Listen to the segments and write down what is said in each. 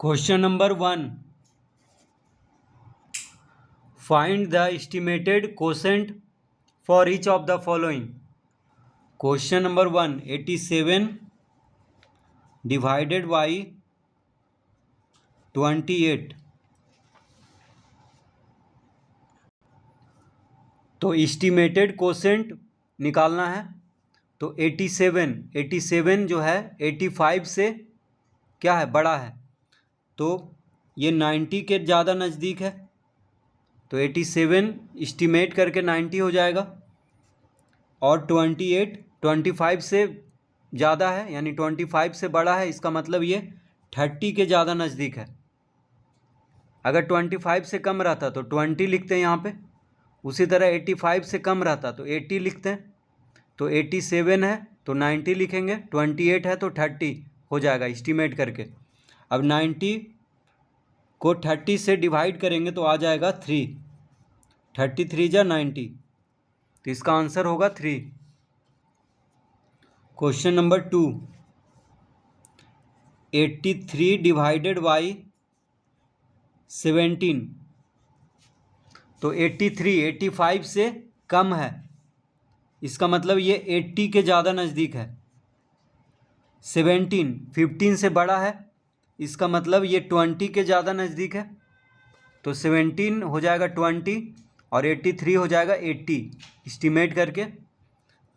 Question number 1, find the estimated quotient for each of the following. Question number 1, 87 divided by 28। तो estimated quotient निकालना है। तो 87 जो है 85 से क्या है, बड़ा है। तो ये 90 के ज़्यादा नज़दीक है। तो 87 एस्टिमेट करके 90 हो जाएगा। और 28 25 से ज़्यादा है, यानी 25 से बड़ा है। इसका मतलब ये 30 के ज़्यादा नज़दीक है। अगर 25 से कम रहता तो 20 लिखते हैं यहाँ पे। उसी तरह 85 से कम रहता तो 80 लिखते हैं। तो 87 है तो 90 लिखेंगे, 28 है तो 30 हो जाएगा एस्टिमेट करके। अब 90 को 30 से डिवाइड करेंगे तो आ जाएगा 3। 33 जा 90, तो इसका आंसर होगा 3। Question number 2, 83 divided by 17। तो 83 85 से कम है। इसका मतलब ये 80 के ज़्यादा नज़दीक है। 17 15 से बड़ा है। इसका मतलब ये 20 के ज़्यादा नज़दीक है। तो 17 हो जाएगा 20 और 83 हो जाएगा 80 एस्टिमेट करके।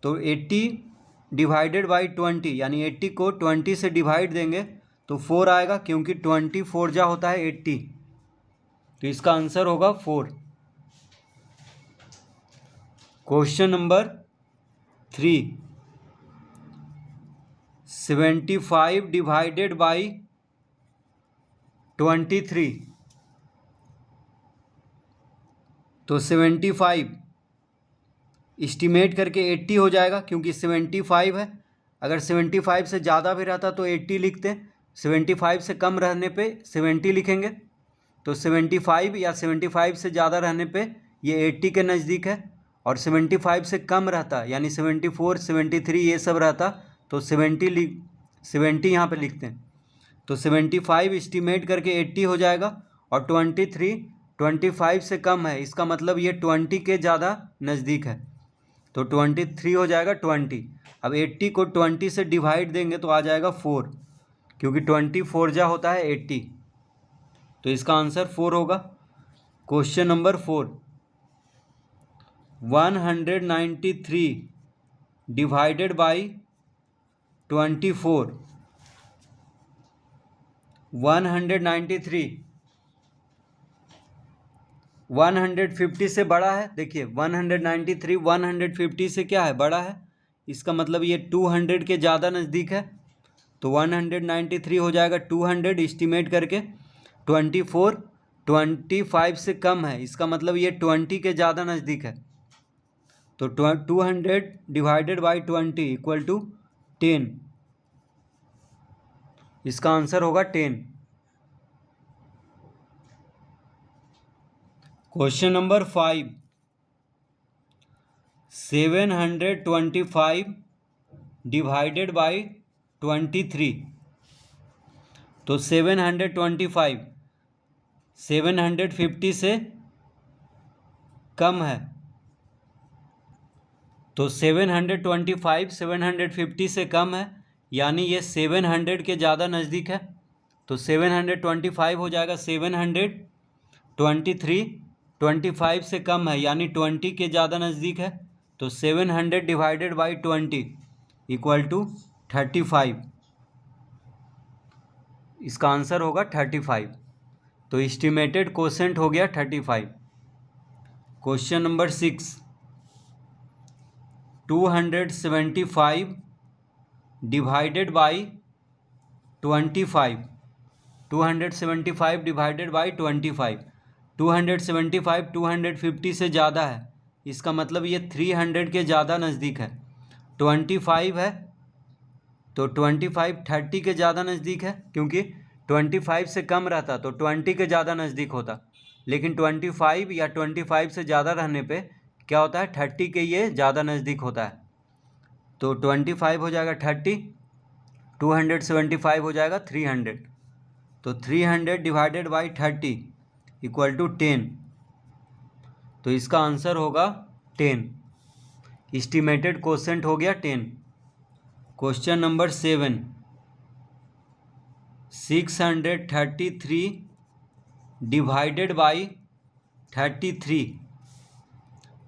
तो 80 डिवाइडेड बाई 20, यानी 80 को 20 से डिवाइड देंगे तो 4 आएगा, क्योंकि 20 4 जा होता है 80। तो इसका आंसर होगा 4। Question number 3, 75 divided by 23। तो 75 एस्टिमेट करके 80 हो जाएगा, क्योंकि 75 है। अगर 75 से ज़्यादा भी रहता तो 80 लिखते हैं। 75 से कम रहने पे 70 लिखेंगे। तो 75 या 75 से ज़्यादा रहने पे ये 80 के नज़दीक है। और 75 से कम रहता, यानी 74 73 ये सब रहता तो 70 यहाँ पे लिखते हैं। तो 75 एस्टिमेट करके 80 हो जाएगा। और 23 25 से कम है। इसका मतलब ये 20 के ज़्यादा नज़दीक है। तो 23 हो जाएगा 20। अब 80 को 20 से डिवाइड देंगे तो आ जाएगा 4, क्योंकि 20 4 जा होता है 80। तो इसका आंसर 4 होगा। Question number 4, 193 divided by 24। 193 150 से बड़ा है। देखिए 193 150 से क्या है, बड़ा है। इसका मतलब ये 200 के ज़्यादा नज़दीक है। तो 193 हो जाएगा 200 एस्टिमेट करके। 24 25 से कम है। इसका मतलब ये 20 के ज़्यादा नज़दीक है। तो 200 डिवाइडेड बाई 20 इक्वल टू 10। इसका आंसर होगा 10। Question number 5, 725 divided by 23। तो 725 750 से कम है। तो 725 750 से कम है, यानी ये 700 के ज़्यादा नज़दीक है। तो 725 हो जाएगा 700। 23 25 से कम है, यानी 20 के ज़्यादा नज़दीक है। तो 700 डिवाइडेड बाई 20 इक्वल टू 35। इसका आंसर होगा 35। तो एस्टिमेटेड कोसेंट हो गया 35। Question number 6, 275 divided by 25। 275 divided by 25। 275 250 से ज़्यादा है। इसका मतलब ये 300 के ज़्यादा नज़दीक है। 25 है तो 25 30 के ज़्यादा नज़दीक है, क्योंकि 25 से कम रहता तो 20 के ज़्यादा नज़दीक होता। लेकिन 25 या 25 से ज़्यादा रहने पे क्या होता है, 30 के ये ज़्यादा नज़दीक होता है। तो 25 हो जाएगा 30, 275 हो जाएगा 300। तो 300 डिवाइडेड बाई 30 इक्वल टू 10। तो इसका आंसर होगा 10। एस्टिमेटेड कोसेंट हो गया 10। Question number 7, 633 divided by 33।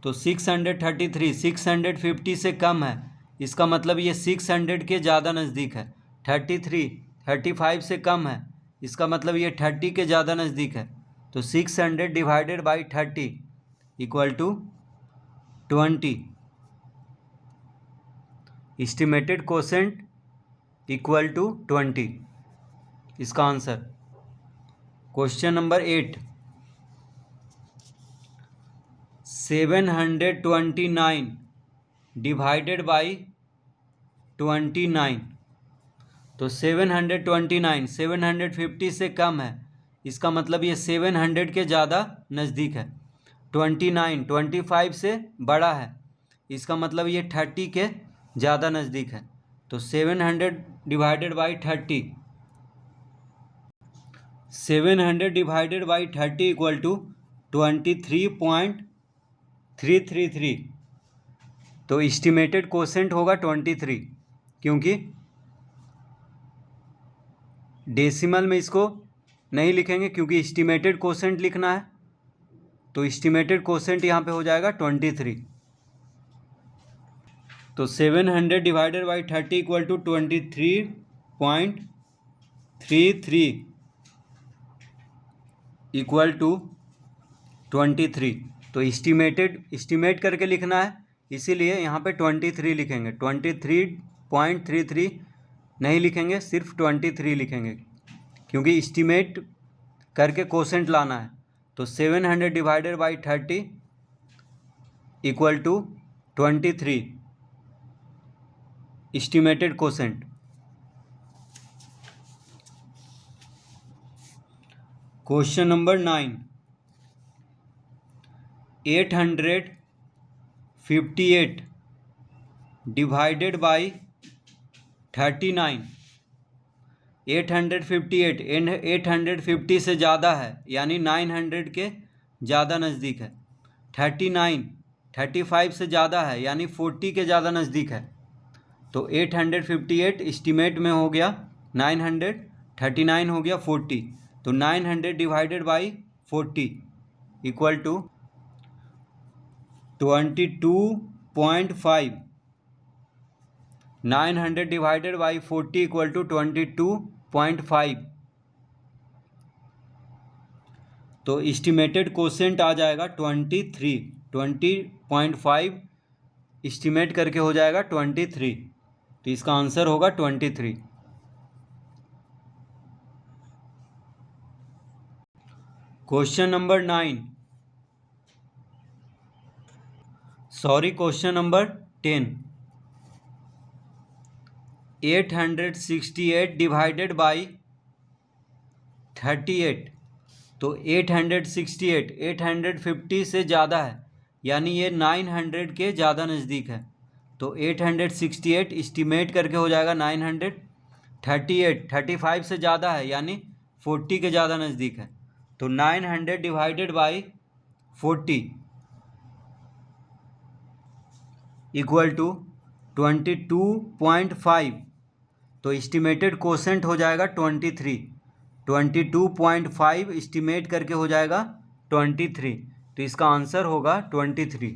तो 633 650 से कम है, इसका मतलब ये 600 के ज़्यादा नज़दीक है। 33 35 से कम है, इसका मतलब ये 30 के ज़्यादा नज़दीक है। तो 600 divided by 30 equal to 20। Estimated quotient equal to 20, इसका answer. Question number 8, 729 divided by 29। तो 729 750 से कम है, इसका मतलब ये 700 के ज़्यादा नज़दीक है। 29 25 से बड़ा है, इसका मतलब ये 30 के ज़्यादा नज़दीक है। तो 700 divided by 30 700 divided by 30 equal to 23.333। तो एस्टिमेटेड कोसेंट होगा 23, क्योंकि डेसिमल में इसको नहीं लिखेंगे क्योंकि एस्टिमेटेड कोसेंट लिखना है। तो एस्टिमेटेड कोसेंट यहाँ पे हो जाएगा 23। तो 700 divided by 30 equal to 23.33 equal to 23। तो एस्टिमेट करके लिखना है, इसीलिए यहाँ पे 23 लिखेंगे। 23.33 नहीं लिखेंगे, सिर्फ 23 लिखेंगे, क्योंकि एस्टिमेट करके कोसेंट लाना है। तो 700 divided by 30 equal to 23 estimated quotient. Question number 9, 858 divided by 39। 850 से ज़्यादा है, यानी 900 के ज़्यादा नज़दीक है। 39 35 से ज़्यादा है, यानी 40 के ज़्यादा नज़दीक है। तो 858 एस्टिमेट में हो गया 900, 39 हो गया 40। तो 900 divided by 40 equal to 22.5। 900 divided by 40 equal to 22.5। तो एस्टिमेटेड कोसेंट आ जाएगा 23। 20.5 एस्टिमेट करके हो जाएगा 23। तो इसका आंसर होगा 23। Question number 10, 868 divided by 38। तो 868 850 से ज़्यादा है, यानी ये 900 के ज़्यादा नज़दीक है। तो 868 एस्टिमेट करके हो जाएगा 900। 38 35 से ज़्यादा है, यानी 40 के ज़्यादा नज़दीक है। तो 900 डिवाइडेड बाई 40 इक्वल टू 22.5। तो एस्टिमेटेड कोसेंट हो जाएगा 23। 22.5 एस्टिमेट करके हो जाएगा 23। तो इसका आंसर होगा 23।